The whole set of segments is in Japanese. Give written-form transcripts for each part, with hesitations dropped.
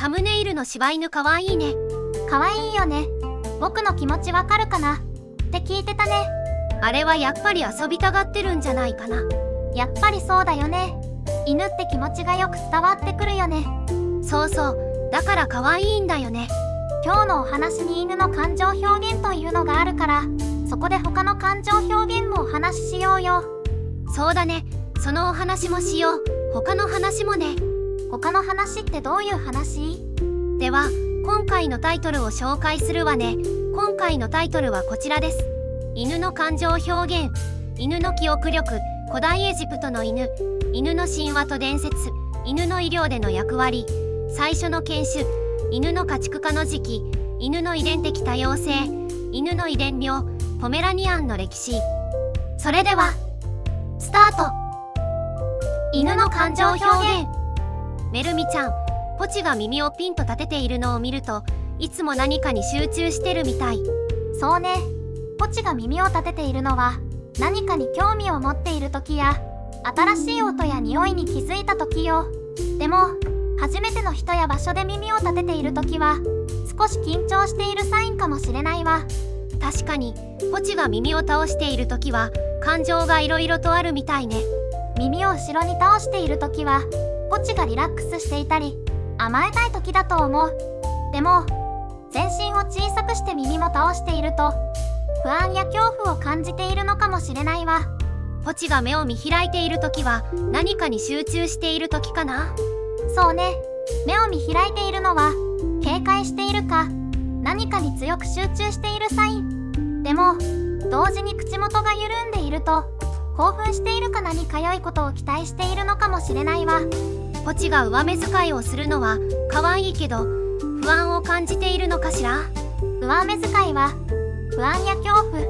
サムネイルの柴犬かわいいね。かわいいよね。僕の気持ちわかるかなって聞いてたね。あれはやっぱり遊びたがってるんじゃないかな。やっぱりそうだよね。犬って気持ちがよく伝わってくるよね。そうそう、だから可愛いんだよね。今日のお話に犬の感情表現というのがあるから、そこで他の感情表現もお話ししようよ。そうだね、そのお話もしよう。他の話もね。他の話ってどういう話？では、今回のタイトルを紹介するわね。今回のタイトルはこちらです。犬の感情表現、犬の記憶力、古代エジプトの犬、犬の神話と伝説、犬の医療での役割、最初の犬種、犬の家畜化の時期、犬の遺伝的多様性、犬の遺伝病、ポメラニアンの歴史。それではスタート。犬の感情表現。メルミちゃん、ポチが耳をピンと立てているのを見ると、いつも何かに集中してるみたい。そうね。ポチが耳を立てているのは、何かに興味を持っている時や、新しい音や匂いに気づいた時よ。でも、初めての人や場所で耳を立てている時は、少し緊張しているサインかもしれないわ。確かに、ポチが耳を倒している時は、感情がいろいろとあるみたいね。耳を後ろに倒している時は、ポチがリラックスしていたり、甘えたい時だと思う。でも、全身を小さくして耳も倒していると、不安や恐怖を感じているのかもしれないわ。ポチが目を見開いている時は、何かに集中している時かな。そうね。目を見開いているのは、警戒しているか、何かに強く集中しているサイン。でも、同時に口元が緩んでいると、興奮しているか何か良いことを期待しているのかもしれないわ。ポチが上目遣いをするのは可愛いけど、不安を感じているのかしら。上目遣いは不安や恐怖、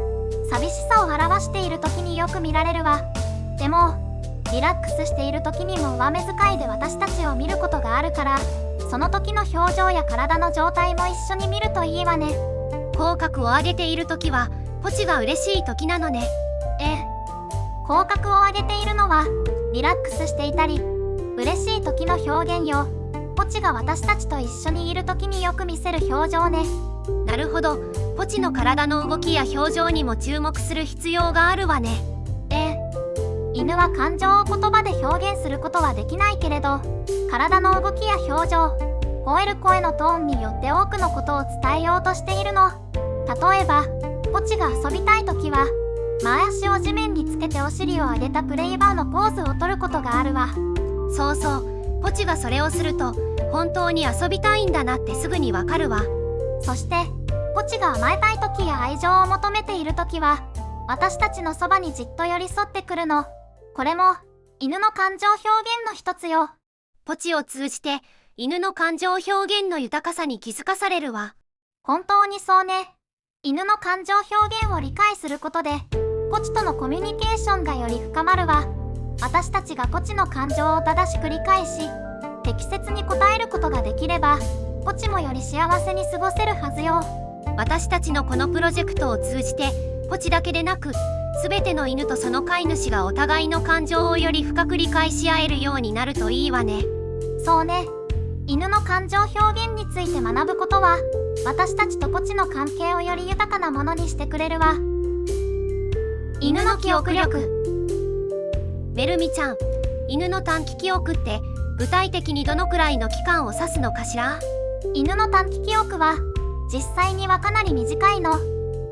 寂しさを表している時によく見られるわ。でもリラックスしている時にも上目遣いで私たちを見ることがあるから、その時の表情や体の状態も一緒に見るといいわね。口角を上げている時はポチが嬉しい時なのね。口角を上げているのはリラックスしていたり嬉しい時の表現よ。ポチが私たちと一緒にいる時によく見せる表情ね。なるほど、ポチの体の動きや表情にも注目する必要があるわね。犬は感情を言葉で表現することはできないけれど、体の動きや表情、吠える声のトーンによって多くのことを伝えようとしているの。例えば、ポチが遊びたい時は前足を地面につけてお尻を上げたプレイバーのポーズをとることがあるわ。そうそう、ポチがそれをすると本当に遊びたいんだなってすぐにわかるわ。そしてポチが甘えたい時や愛情を求めている時は、私たちのそばにじっと寄り添ってくるの。これも犬の感情表現の一つよ。ポチを通じて犬の感情表現の豊かさに気づかされるわ。本当にそうね。犬の感情表現を理解することで、ポチとのコミュニケーションがより深まるわ。私たちがポチの感情を正しく理解し、適切に応えることができれば、ポチもより幸せに過ごせるはずよ。私たちのこのプロジェクトを通じて、ポチだけでなく、すべての犬とその飼い主がお互いの感情をより深く理解し合えるようになるといいわね。そうね。犬の感情表現について学ぶことは、私たちとポチの関係をより豊かなものにしてくれるわ。犬の記憶力。メルミちゃん、犬の短期記憶って具体的にどのくらいの期間を指すのかしら？犬の短期記憶は実際にはかなり短いの。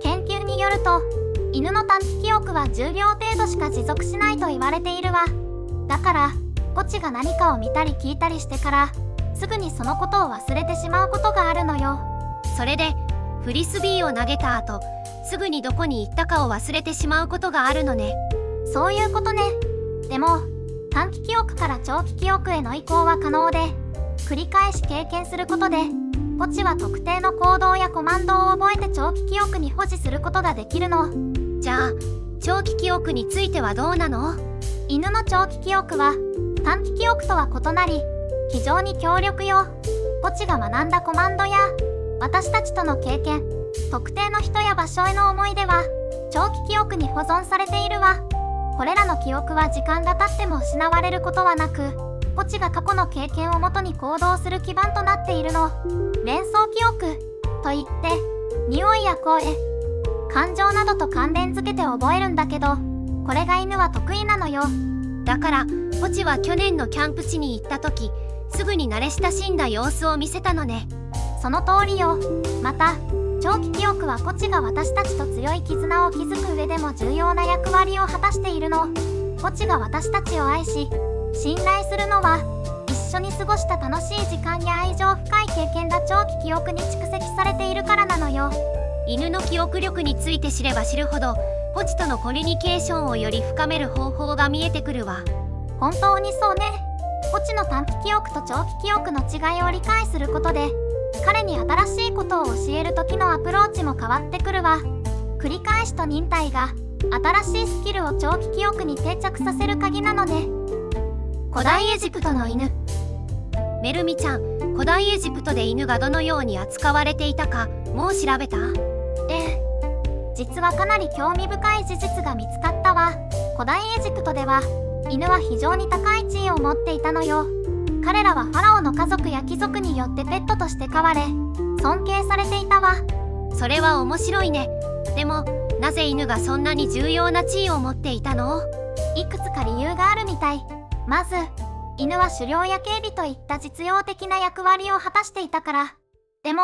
研究によると、犬の短期記憶は10秒程度しか持続しないと言われているわ。だから、ポチが何かを見たり聞いたりしてから、すぐにそのことを忘れてしまうことがあるのよ。それで、フリスビーを投げた後、すぐにどこに行ったかを忘れてしまうことがあるのね。そういうことね。でも、短期記憶から長期記憶への移行は可能で、繰り返し経験することで、ポチは特定の行動やコマンドを覚えて長期記憶に保持することができるの。じゃあ、長期記憶についてはどうなの？犬の長期記憶は、短期記憶とは異なり、非常に強力よ。ポチが学んだコマンドや、私たちとの経験、特定の人や場所への思い出は、長期記憶に保存されているわ。これらの記憶は時間が経っても失われることはなく、ポチが過去の経験をもとに行動する基盤となっているの。連想記憶といって、匂いや声、感情などと関連づけて覚えるんだけど、これが犬は得意なのよ。だからポチは去年のキャンプ地に行った時、すぐに慣れ親しんだ様子を見せたのね。その通りよ。また長期記憶はポチが私たちと強い絆を築く上でも重要な役割を果たしているの。ポチが私たちを愛し信頼するのは、一緒に過ごした楽しい時間や愛情深い経験が長期記憶に蓄積されているからなのよ。犬の記憶力について知れば知るほど、ポチとのコミュニケーションをより深める方法が見えてくるわ。本当にそうね。ポチの短期記憶と長期記憶の違いを理解することで、彼に新しいことを教える時のアプローチも変わってくるわ。繰り返しと忍耐が新しいスキルを長期記憶に定着させる鍵なのね。古代エジプトの犬。メルミちゃん、古代エジプトで犬がどのように扱われていたかもう調べた？ええ、実はかなり興味深い事実が見つかったわ。古代エジプトでは犬は非常に高い地位を持っていたのよ。彼らはファラオの家族や貴族によってペットとして飼われ尊敬されていたわ。それは面白いね。でもなぜ犬がそんなに重要な地位を持っていたの？いくつか理由があるみたい。まず犬は狩猟や警備といった実用的な役割を果たしていたから。でも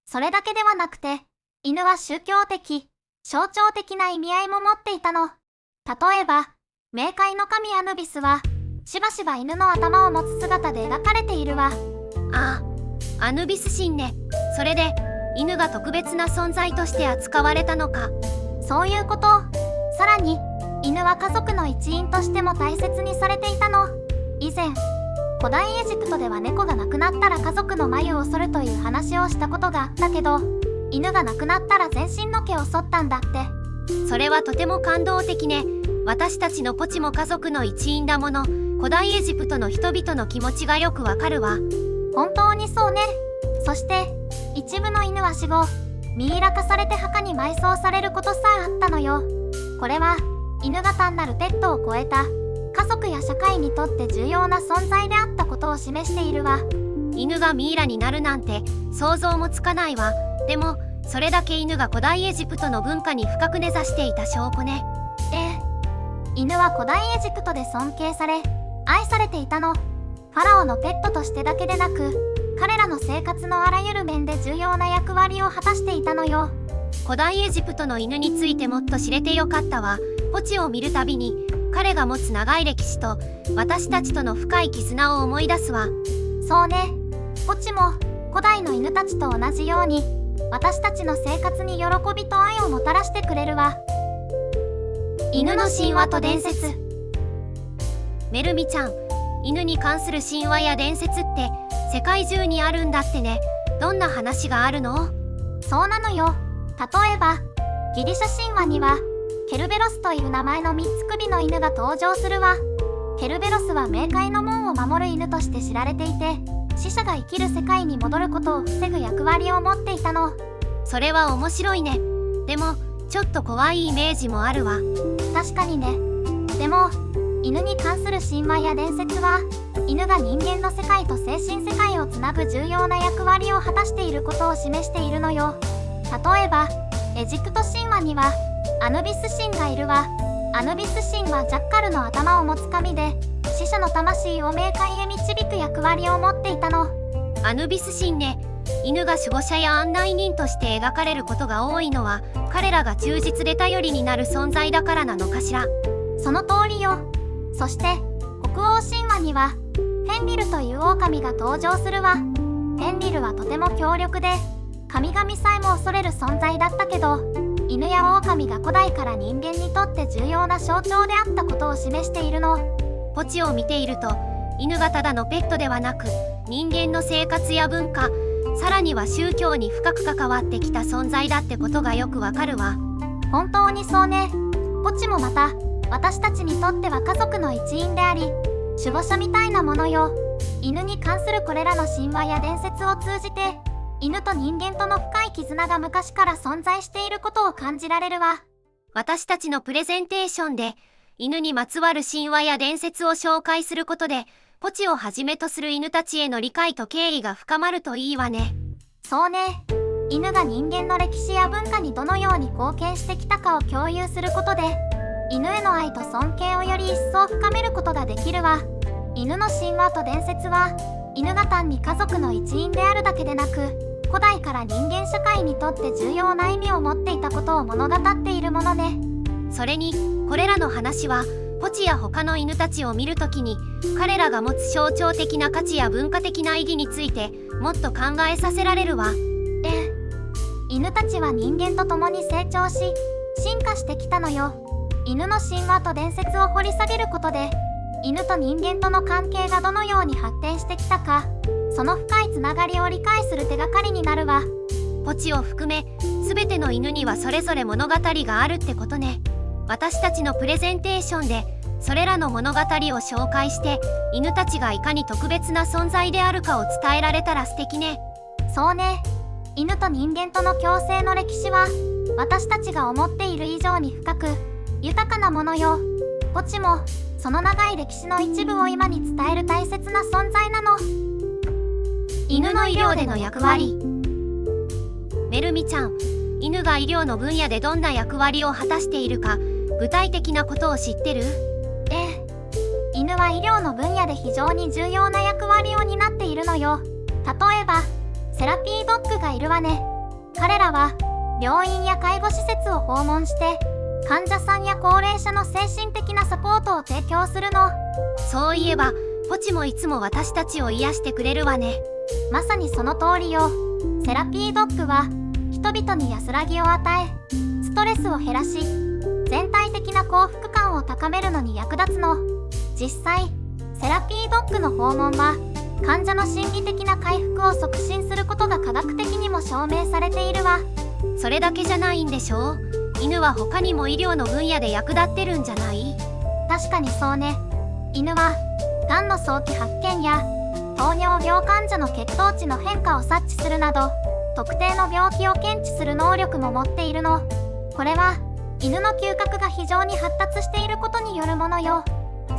それだけではなくて、犬は宗教的象徴的な意味合いも持っていたの。例えば冥界の神アヌビスはしばしば犬の頭を持つ姿で描かれているわ。ああ、アヌビス神ね。それで犬が特別な存在として扱われたのか。そういうこと。さらに犬は家族の一員としても大切にされていたの。以前古代エジプトでは猫が亡くなったら家族の眉を剃るという話をしたことがあったけど、犬が亡くなったら全身の毛を剃ったんだって。それはとても感動的ね。私たちのポチも家族の一員だもの。古代エジプトの人々の気持ちがよくわかるわ。本当にそうね。そして一部の犬は死後ミイラ化されて墓に埋葬されることさえあったのよ。これは犬が単なるペットを超えた家族や社会にとって重要な存在であったことを示しているわ。犬がミイラになるなんて想像もつかないわ。でもそれだけ犬が古代エジプトの文化に深く根ざしていた証拠ね。ええ、犬は古代エジプトで尊敬され愛されていたの。ファラオのペットとしてだけでなく、彼らの生活のあらゆる面で重要な役割を果たしていたのよ。古代エジプトの犬についてもっと知れてよかったわ。ポチを見るたびに彼が持つ長い歴史と私たちとの深い絆を思い出すわ。そうね。ポチも古代の犬たちと同じように私たちの生活に喜びと愛をもたらしてくれるわ。犬の神話と伝説。メルミちゃん、犬に関する神話や伝説って世界中にあるんだってね。どんな話があるの？そうなのよ。例えばギリシャ神話にはケルベロスという名前の3つ首の犬が登場するわ。ケルベロスは冥界の門を守る犬として知られていて、死者が生きる世界に戻ることを防ぐ役割を持っていたの。それは面白いね。でもちょっと怖いイメージもあるわ。確かにね。でも犬に関する神話や伝説は犬が人間の世界と精神世界をつなぐ重要な役割を果たしていることを示しているのよ。例えばエジプト神話にはアヌビス神がいるわ。アヌビス神はジャッカルの頭を持つ神で、死者の魂を冥界へ導く役割を持っていたの。アヌビス神ね。犬が守護者や案内人として描かれることが多いのは、彼らが忠実で頼りになる存在だからなのかしら。その通りよ。そして北欧神話にはフェンリルという狼が登場するわ。フェンリルはとても強力で神々さえも恐れる存在だったけど、犬や狼が古代から人間にとって重要な象徴であったことを示しているの。ポチを見ていると、犬がただのペットではなく人間の生活や文化、さらには宗教に深く関わってきた存在だってことがよくわかるわ。本当にそうね。ポチもまた私たちにとっては家族の一員であり守護者みたいなものよ。犬に関するこれらの神話や伝説を通じて、犬と人間との深い絆が昔から存在していることを感じられるわ。私たちのプレゼンテーションで犬にまつわる神話や伝説を紹介することで、ポチをはじめとする犬たちへの理解と敬意が深まるといいわね。そうね。犬が人間の歴史や文化にどのように貢献してきたかを共有することで、犬への愛と尊敬をより一層深めることができるわ。犬の神話と伝説は、犬が単に家族の一員であるだけでなく、古代から人間社会にとって重要な意味を持っていたことを物語っているものね。それに、これらの話は、ポチや他の犬たちを見るときに、彼らが持つ象徴的な価値や文化的な意義について、もっと考えさせられるわ。犬たちは人間と共に成長し、進化してきたのよ。犬の神話と伝説を掘り下げることで、犬と人間との関係がどのように発展してきたか、その深いつながりを理解する手がかりになるわ。ポチを含め、全ての犬にはそれぞれ物語があるってことね。私たちのプレゼンテーションで、それらの物語を紹介して、犬たちがいかに特別な存在であるかを伝えられたら素敵ね。そうね。犬と人間との共生の歴史は、私たちが思っている以上に深く、豊かなものよ。ポチも、その長い歴史の一部を今に伝える大切な存在なの。犬の医療での役割。メルミちゃん、犬が医療の分野でどんな役割を果たしているか、具体的なことを知ってる？犬は医療の分野で非常に重要な役割を担っているのよ。例えば、セラピードッグがいるわね。彼らは、病院や介護施設を訪問して、患者さんや高齢者の精神的なサポートを提供するの。そういえば、ポチもいつも私たちを癒してくれるわね。まさにその通りよ。セラピードッグは、人々に安らぎを与え、ストレスを減らし、全体的な幸福感を高めるのに役立つの。実際、セラピードッグの訪問は、患者の心理的な回復を促進することが科学的にも証明されているわ。それだけじゃないんでしょう？犬は他にも医療の分野で役立ってるんじゃない？確かにそうね。犬は、がんの早期発見や、糖尿病患者の血糖値の変化を察知するなど、特定の病気を検知する能力も持っているの。これは、犬の嗅覚が非常に発達していることによるものよ。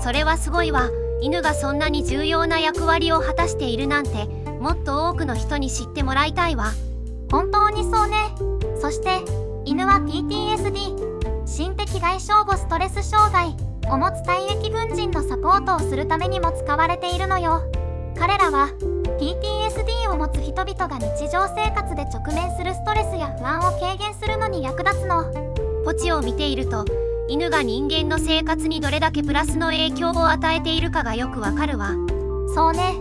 それはすごいわ。犬がそんなに重要な役割を果たしているなんて、もっと多くの人に知ってもらいたいわ。本当にそうね。そして、犬は PTSD、心的外傷後ストレス障害を持つ退役軍人のサポートをするためにも使われているのよ。彼らは、PTSD を持つ人々が日常生活で直面するストレスや不安を軽減するのに役立つの。ポチを見ていると、犬が人間の生活にどれだけプラスの影響を与えているかがよくわかるわ。そうね。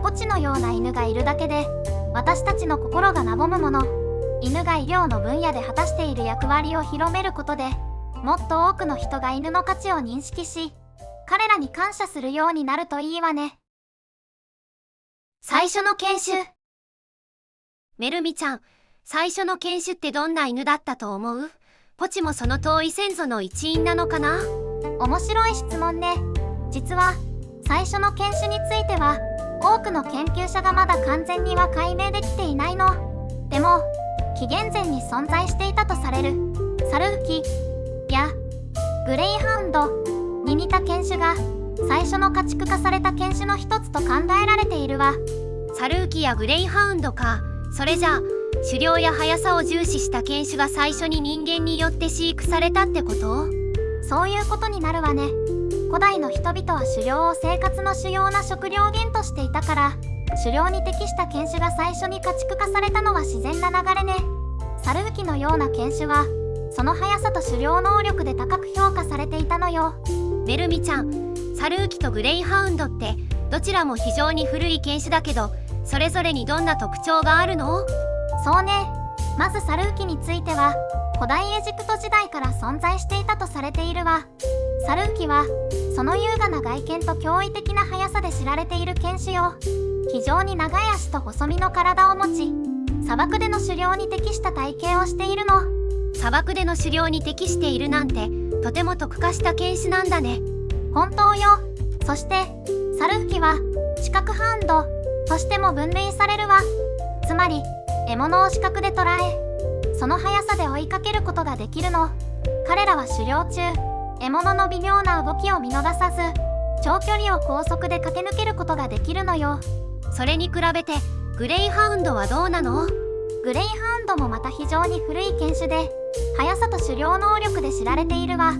ポチのような犬がいるだけで、私たちの心が和むもの。犬が医療の分野で果たしている役割を広めることで、もっと多くの人が犬の価値を認識し、彼らに感謝するようになるといいわね。最初の犬種。メルミちゃん、最初の犬種ってどんな犬だったと思う？ポチもその遠い先祖の一員なのかな？面白い質問ね。実は、最初の犬種については、多くの研究者がまだ完全には解明できていないの。でも、紀元前に存在していたとされる、サルーキやグレイハウンドに似た犬種が、最初の家畜化された犬種の一つと考えられているわ。サルーキやグレイハウンドか。それじゃあ、狩猟や速さを重視した犬種が最初に人間によって飼育されたってこと？そういうことになるわね。古代の人々は狩猟を生活の主要な食料源としていたから、狩猟に適した犬種が最初に家畜化されたのは自然な流れね。サルーキのような犬種は、その速さと狩猟能力で高く評価されていたのよ。メルミちゃん、サルーキとグレイハウンドってどちらも非常に古い犬種だけど、それぞれにどんな特徴があるの？そうね。まずサルーキについては、古代エジプト時代から存在していたとされているわ。サルーキは、その優雅な外見と驚異的な速さで知られている犬種よ。非常に長い足と細身の体を持ち、砂漠での狩猟に適した体型をしているの。砂漠での狩猟に適しているなんて、とても特化した犬種なんだね。本当よ。そして、サルーキは、視覚ハウンドとしても分類されるわ。つまり、獲物を視覚で捉え、その速さで追いかけることができるの。彼らは狩猟中、獲物の微妙な動きを見逃さず、長距離を高速で駆け抜けることができるのよ。それに比べてグレイハウンドはどうなの？グレイハウンドもまた非常に古い犬種で、速さと狩猟能力で知られているわ。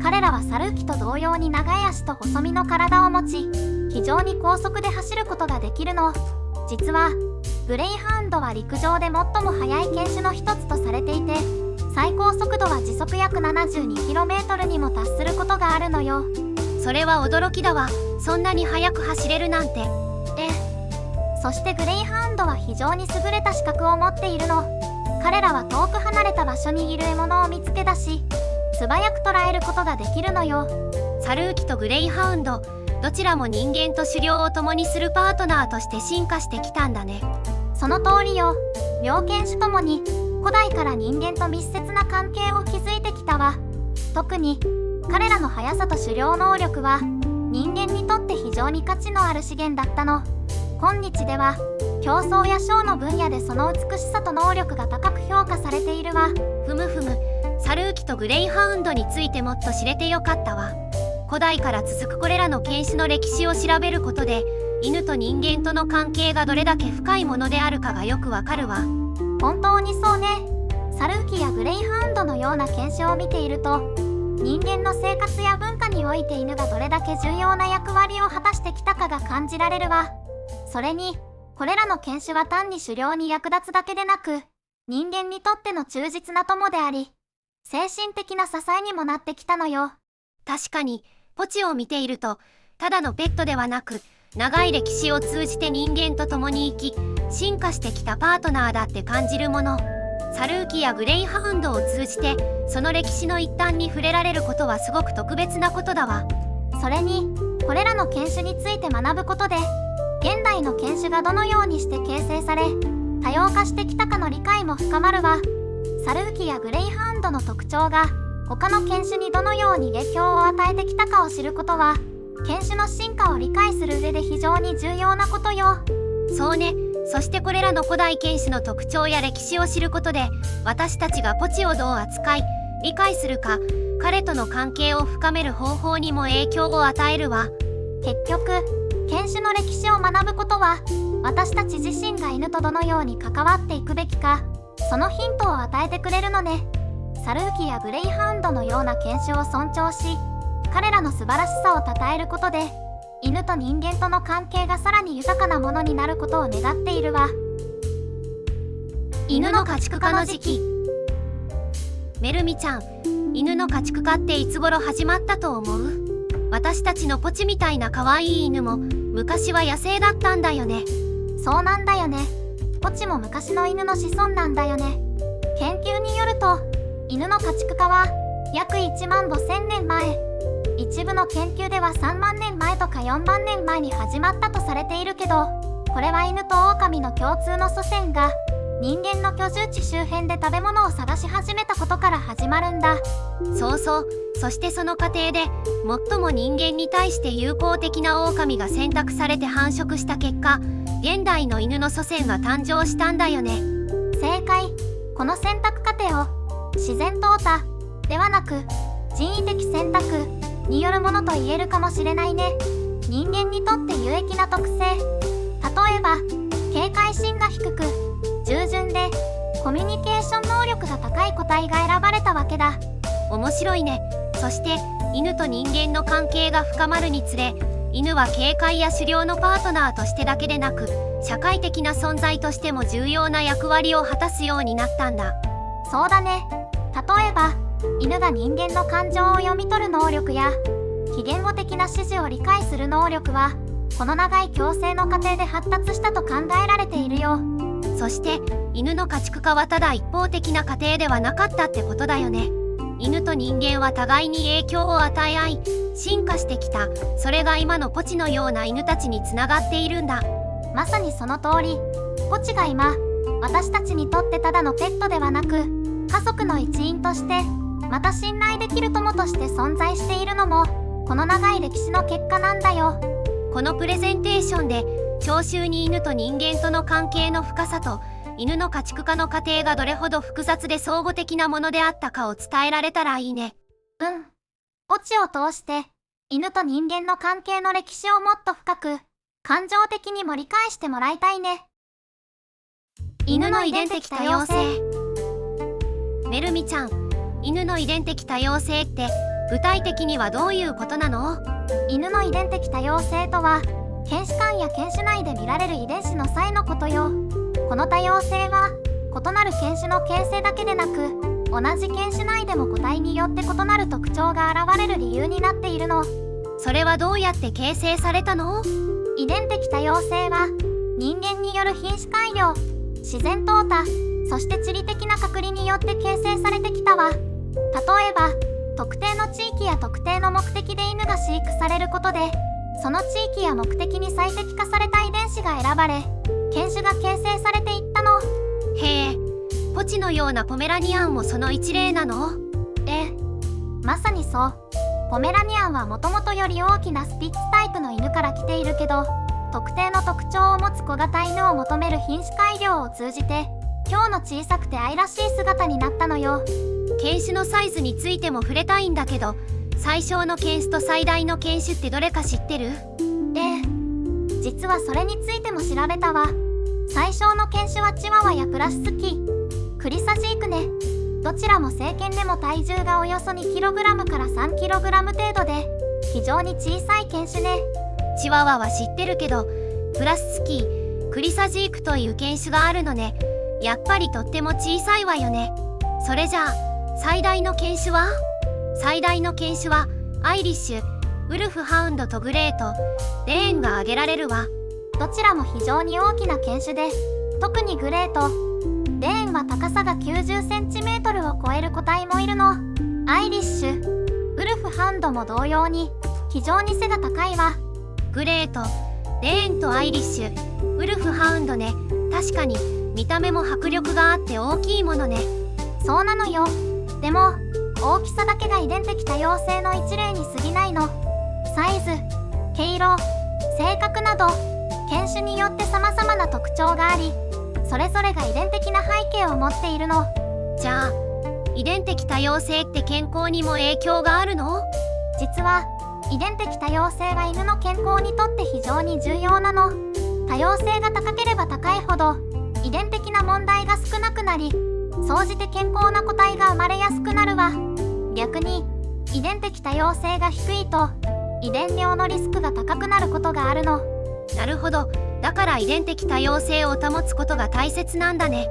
彼らはサルーキと同様に長い足と細身の体を持ち、非常に高速で走ることができるの。実はグレイハウンドは陸上で最も速い犬種の一つとされていて、最高速度は時速約 72km にも達することがあるのよ。それは驚きだわ。そんなに速く走れるなんて。そしてグレイハウンドは非常に優れた視覚を持っているの。彼らは遠く離れた場所にいる獲物を見つけ出し、素早く捕らえることができるのよ。サルーキとグレイハウンド、どちらも人間と狩猟を共にするパートナーとして進化してきたんだね。その通りよ。両犬種ともに古代から人間と密接な関係を築いてきたわ。特に彼らの速さと狩猟能力は人間にとって非常に価値のある資源だったの。今日では競争やショーの分野でその美しさと能力が高く評価されているわ。ふむふむ、サルーキとグレイハウンドについてもっと知れてよかったわ。古代から続くこれらの犬種の歴史を調べることで、犬と人間との関係がどれだけ深いものであるかがよくわかるわ。本当にそうね。サルーキやグレイハウンドのような犬種を見ていると、人間の生活や文化において犬がどれだけ重要な役割を果たしてきたかが感じられるわ。それにこれらの犬種は単に狩猟に役立つだけでなく、人間にとっての忠実な友であり、精神的な支えにもなってきたのよ。確かにポチを見ていると、ただのペットではなく、長い歴史を通じて人間と共に生き進化してきたパートナーだって感じるもの。サルーキやグレイハウンドを通じてその歴史の一端に触れられることはすごく特別なことだわ。それにこれらの犬種について学ぶことで、現代の犬種がどのようにして形成され多様化してきたかの理解も深まるわ。サルーキやグレイハウンドの特徴が他の犬種にどのように影響を与えてきたかを知ることは、犬種の進化を理解する上で非常に重要なことよ。そうね。そしてこれらの古代犬種の特徴や歴史を知ることで、私たちがポチをどう扱い理解するか、彼との関係を深める方法にも影響を与えるわ。結局犬種の歴史を学ぶことは、私たち自身が犬とどのように関わっていくべきか、そのヒントを与えてくれるのね。サルーキやグレイハウンドのような犬種を尊重し、彼らの素晴らしさを称えることで、犬と人間との関係がさらに豊かなものになることを願っているわ。犬の家畜化の時期。メルミちゃん、犬の家畜化っていつ頃始まったと思う？私たちのポチみたいな可愛い犬も昔は野生だったんだよね。そうなんだよね。ポチも昔の犬の子孫なんだよね。研究によると、犬の家畜化は約1万5000年前、一部の研究では3万年前とか4万年前に始まったとされているけど、これは犬と狼の共通の祖先が人間の居住地周辺で食べ物を探し始めたことから始まるんだ。そうそう。そしてその過程で最も人間に対して友好的な狼が選択されて繁殖した結果、現代の犬の祖先が誕生したんだよね。正解。この選択過程を自然淘汰ではなく人為的選択によるものと言えるかもしれないね。人間にとって有益な特性、例えば警戒心が低く従順でコミュニケーション能力が高い個体が選ばれたわけだ。面白いね。そして犬と人間の関係が深まるにつれ、犬は警戒や狩猟のパートナーとしてだけでなく、社会的な存在としても重要な役割を果たすようになったんだ。そうだね。例えば犬が人間の感情を読み取る能力や非言語的な指示を理解する能力は、この長い共生の過程で発達したと考えられているよ。そして犬の家畜化はただ一方的な過程ではなかったってことだよね。犬と人間は互いに影響を与え合い進化してきた。それが今のポチのような犬たちにつながっているんだ。まさにその通り。ポチが今私たちにとってただのペットではなく、家族の一員として、また信頼できる友として存在しているのも、この長い歴史の結果なんだよ。このプレゼンテーションで聴衆に犬と人間との関係の深さと、犬の家畜化の過程がどれほど複雑で相互的なものであったかを伝えられたらいいね。ポチを通して犬と人間の関係の歴史をもっと深く、感情的にも理解してもらいたいね。犬の遺伝的多様性。めるみちゃん、犬の遺伝的多様性って具体的にはどういうことなの？犬の遺伝的多様性とは、犬種間や犬種内で見られる遺伝子の差異のことよ。この多様性は、異なる犬種の形成だけでなく、同じ犬種内でも個体によって異なる特徴が現れる理由になっているの。それはどうやって形成されたの？遺伝的多様性は、人間による品種改良、自然淘汰、そして地理的な隔離によって形成されてきたわ。例えば、特定の地域や特定の目的で犬が飼育されることで、その地域や目的に最適化された遺伝子が選ばれ、犬種が形成されていったの。へえ、ポチのようなポメラニアンもその一例なの？まさにそう。ポメラニアンはもともとより大きなスピッツタイプの犬から来ているけど、特定の特徴を持つ小型犬を求める品種改良を通じて、今日の小さくて愛らしい姿になったのよ。犬種のサイズについても触れたいんだけど、最小の犬種と最大の犬種ってどれか知ってる？実はそれについても調べたわ。最小の犬種はチワワやプラシスキー、クリサジークね。どちらも成犬でも体重がおよそ 2kg から 3kg 程度で、非常に小さい犬種ね。チワワは知ってるけど、プラススキー、クリサジークという犬種があるのね。やっぱりとっても小さいわよね。それじゃあ、最大の犬種は？最大の犬種は、アイリッシュ、ウルフハウンドとグレート、レーンが挙げられるわ。どちらも非常に大きな犬種で、特にグレート、レーンは高さが 90cm を超える個体もいるの。アイリッシュ、ウルフハウンドも同様に、非常に背が高いわ。グレート、レーンとアイリッシュ、ウルフハウンドね。確かに見た目も迫力があって大きいものね。そうなのよ。でも大きさだけが遺伝的多様性の一例に過ぎないの。サイズ、毛色、性格など犬種によって様々な特徴があり、それぞれが遺伝的な背景を持っているの。じゃあ遺伝的多様性って健康にも影響があるの？実は遺伝的多様性は犬の健康にとって非常に重要なの。多様性が高ければ高いほど遺伝的な問題が少なくなり、総じて健康な個体が生まれやすくなるわ。逆に遺伝的多様性が低いと遺伝病のリスクが高くなることがあるの。なるほど。だから遺伝的多様性を保つことが大切なんだね。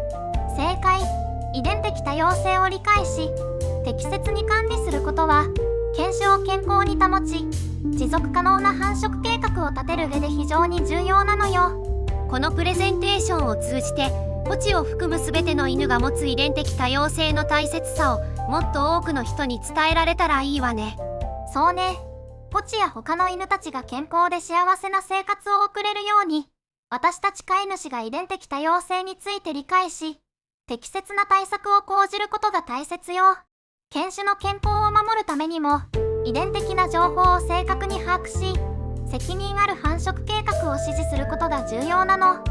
正解。遺伝的多様性を理解し適切に管理することは犬種を健康に保ち、持続可能な繁殖計画を立てる上で非常に重要なのよ。このプレゼンテーションを通じて、ポチを含む全ての犬が持つ遺伝的多様性の大切さをもっと多くの人に伝えられたらいいわね。そうね。ポチや他の犬たちが健康で幸せな生活を送れるように、私たち飼い主が遺伝的多様性について理解し、適切な対策を講じることが大切よ。犬種の健康を守るためにも、遺伝的な情報を正確に把握し、責任ある繁殖計画を指示することが重要なの。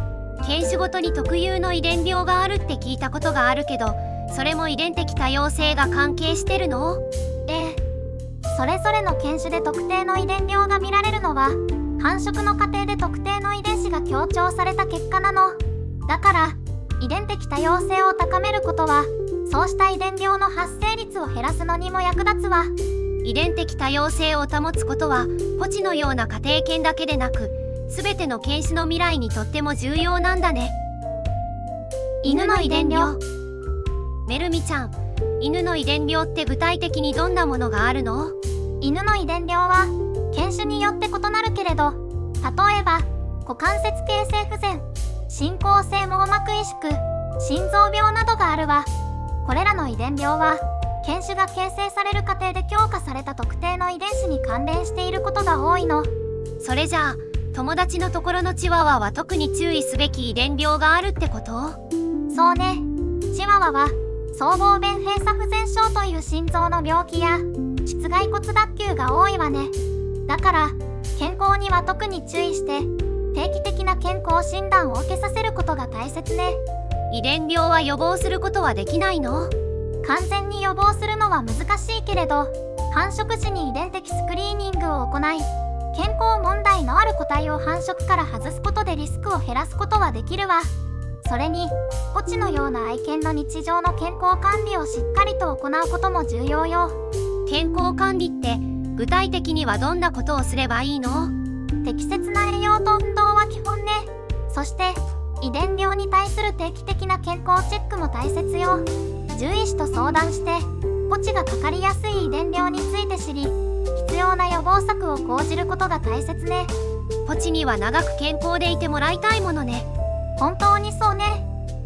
犬種ごとに特有の遺伝病があるって聞いたことがあるけど、それも遺伝的多様性が関係してるの？それぞれの犬種で特定の遺伝病が見られるのは、繁殖の過程で特定の遺伝子が強調された結果なの。だから、遺伝的多様性を高めることは、そうした遺伝病の発生率を減らすのにも役立つわ。遺伝的多様性を保つことは、ポチのような家庭犬だけでなく、全ての犬種の未来にとっても重要なんだね。犬の遺伝病。めるみちゃん、犬の遺伝病って具体的にどんなものがあるの？犬の遺伝病は犬種によって異なるけれど、例えば股関節形成不全、進行性網膜萎縮、心臓病などがあるわ。これらの遺伝病は犬種が形成される過程で強化された特定の遺伝子に関連していることが多いの。それじゃあ友達のところのチワワは特に注意すべき遺伝病があるってこと？そうね。チワワは僧帽弁閉鎖不全症という心臓の病気や室外骨脱臼が多いわね。だから健康には特に注意して定期的な健康診断を受けさせることが大切ね。遺伝病は予防することはできないの？完全に予防するのは難しいけれど、繁殖時に遺伝的スクリーニングを行い、健康問題のある個体を繁殖から外すことでリスクを減らすことはできるわ。それにポチのような愛犬の日常の健康管理をしっかりと行うことも重要よ。健康管理って具体的にはどんなことをすればいいの？適切な栄養と運動は基本ね。そして遺伝病に対する定期的な健康チェックも大切よ。獣医師と相談してポチがかかりやすい遺伝病について知り、必要な予防策を講じることが大切ね。ポチには長く健康でいてもらいたいものね。本当にそうね。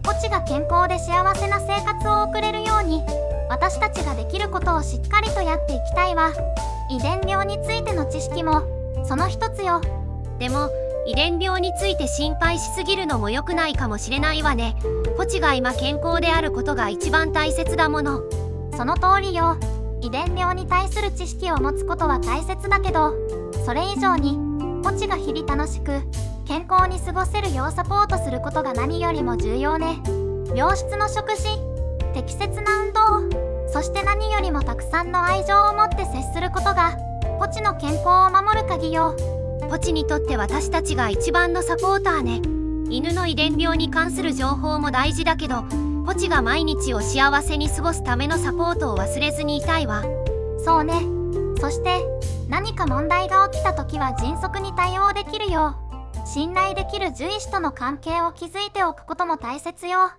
ポチが健康で幸せな生活を送れるように、私たちができることをしっかりとやっていきたいわ。遺伝病についての知識もその一つよ。でも遺伝病について心配しすぎるのも良くないかもしれないわね。ポチが今健康であることが一番大切だもの。その通りよ。遺伝病に対する知識を持つことは大切だけど、それ以上にポチが日々楽しく健康に過ごせるようサポートすることが何よりも重要ね。良質の食事、適切な運動、そして何よりもたくさんの愛情を持って接することがポチの健康を守る鍵よ。ポチにとって私たちが一番のサポーターね。犬の遺伝病に関する情報も大事だけど、ポチが毎日を幸せに過ごすためのサポートを忘れずにいたいわ。そうね。そして何か問題が起きた時は迅速に対応できるよう、信頼できる獣医師との関係を築いておくことも大切よ。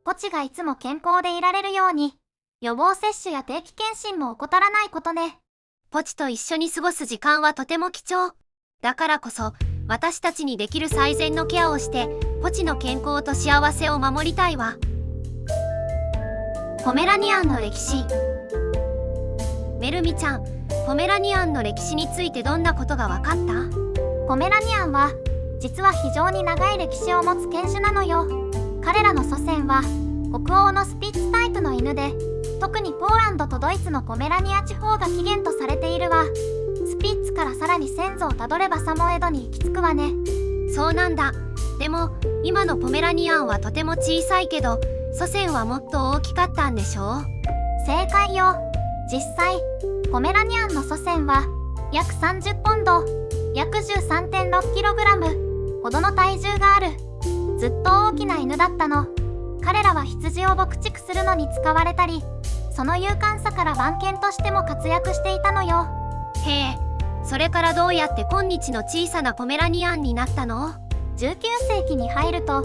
ポチがいつも健康でいられるように、予防接種や定期検診も怠らないことね。ポチと一緒に過ごす時間はとても貴重。だからこそ私たちにできる最善のケアをしてポチの健康と幸せを守りたいわ。ポメラニアンの歴史。メルミちゃん、ポメラニアンの歴史についてどんなことが分かった？ポメラニアンは実は非常に長い歴史を持つ犬種なのよ。彼らの祖先は北欧のスピッツタイプの犬で、特にポーランドとドイツのポメラニア地方が起源とされているわ。スピッツからさらに先祖をたどればサモエドに行き着くわね。そうなんだ。でも今のポメラニアンはとても小さいけど、祖先はもっと大きかったんでしょう？正解よ。実際ポメラニアンの祖先は約30ポンド、約 13.6kg ほどの体重があるずっと大きな犬だったの。彼らは羊を牧畜するのに使われたり、その勇敢さから番犬としても活躍していたのよ。へえ、それからどうやって今日の小さなポメラニアンになったの？19世紀に入ると、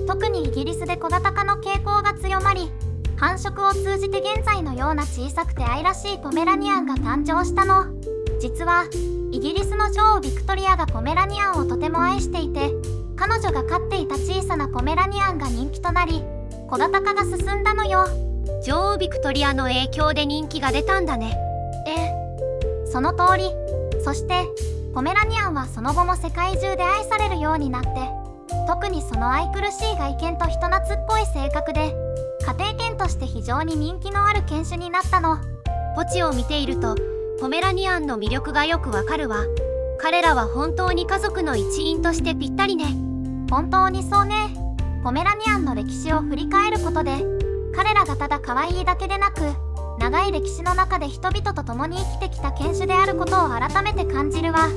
特にイギリスで小型化の傾向が強まり、繁殖を通じて現在のような小さくて愛らしいポメラニアンが誕生したの。実はイギリスの女王ビクトリアがポメラニアンをとても愛していて、彼女が飼っていた小さなポメラニアンが人気となり、小型化が進んだのよ。女王ビクトリアの影響で人気が出たんだね。その通り。そしてポメラニアンはその後も世界中で愛されるようになって、特にその愛くるしい外見と人懐っこい性格で家庭犬として非常に人気のある犬種になったの。ポチを見ているとポメラニアンの魅力がよくわかるわ。彼らは本当に家族の一員としてぴったりね。本当にそうね。ポメラニアンの歴史を振り返ることで、彼らがただ可愛いだけでなく、長い歴史の中で人々と共に生きてきた犬種であることを改めて感じるわ。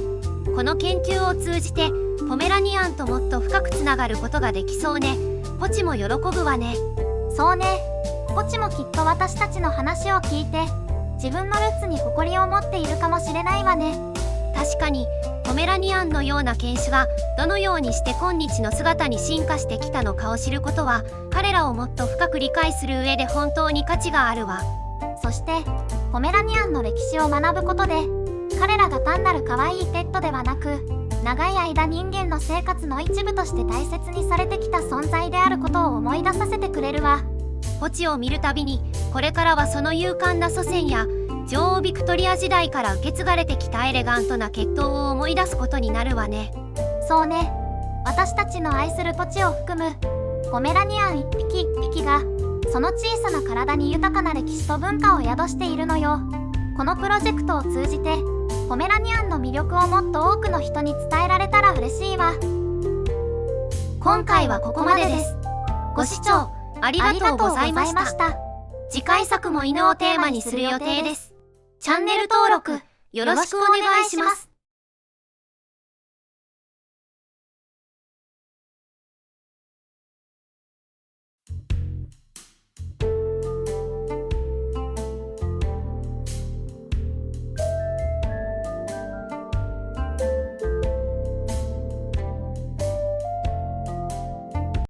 この研究を通じてポメラニアンともっと深くつながることができそうね。ポチも喜ぶわね。そうね。ポチもきっと私たちの話を聞いて自分のルーツに誇りを持っているかもしれないわね。確かにポメラニアンのような犬種がどのようにして今日の姿に進化してきたのかを知ることは、彼らをもっと深く理解する上で本当に価値があるわ。そしてポメラニアンの歴史を学ぶことで、彼らが単なる可愛いペットではなく、長い間人間の生活の一部として大切にされてきた存在であることを思い出させてくれるわ。ポチを見るたびに、これからはその勇敢な祖先や女王ビクトリア時代から受け継がれてきたエレガントな血統を思い出すことになるわね。そうね。私たちの愛するポチを含むポメラニアン一匹一匹が、その小さな体に豊かな歴史と文化を宿しているのよ。このプロジェクトを通じてポメラニアンの魅力をもっと多くの人に伝えられたら嬉しいわ。今回はここまでです。ご視聴ありがとうございました。次回作も犬をテーマにする予定です。チャンネル登録よろしくお願いします。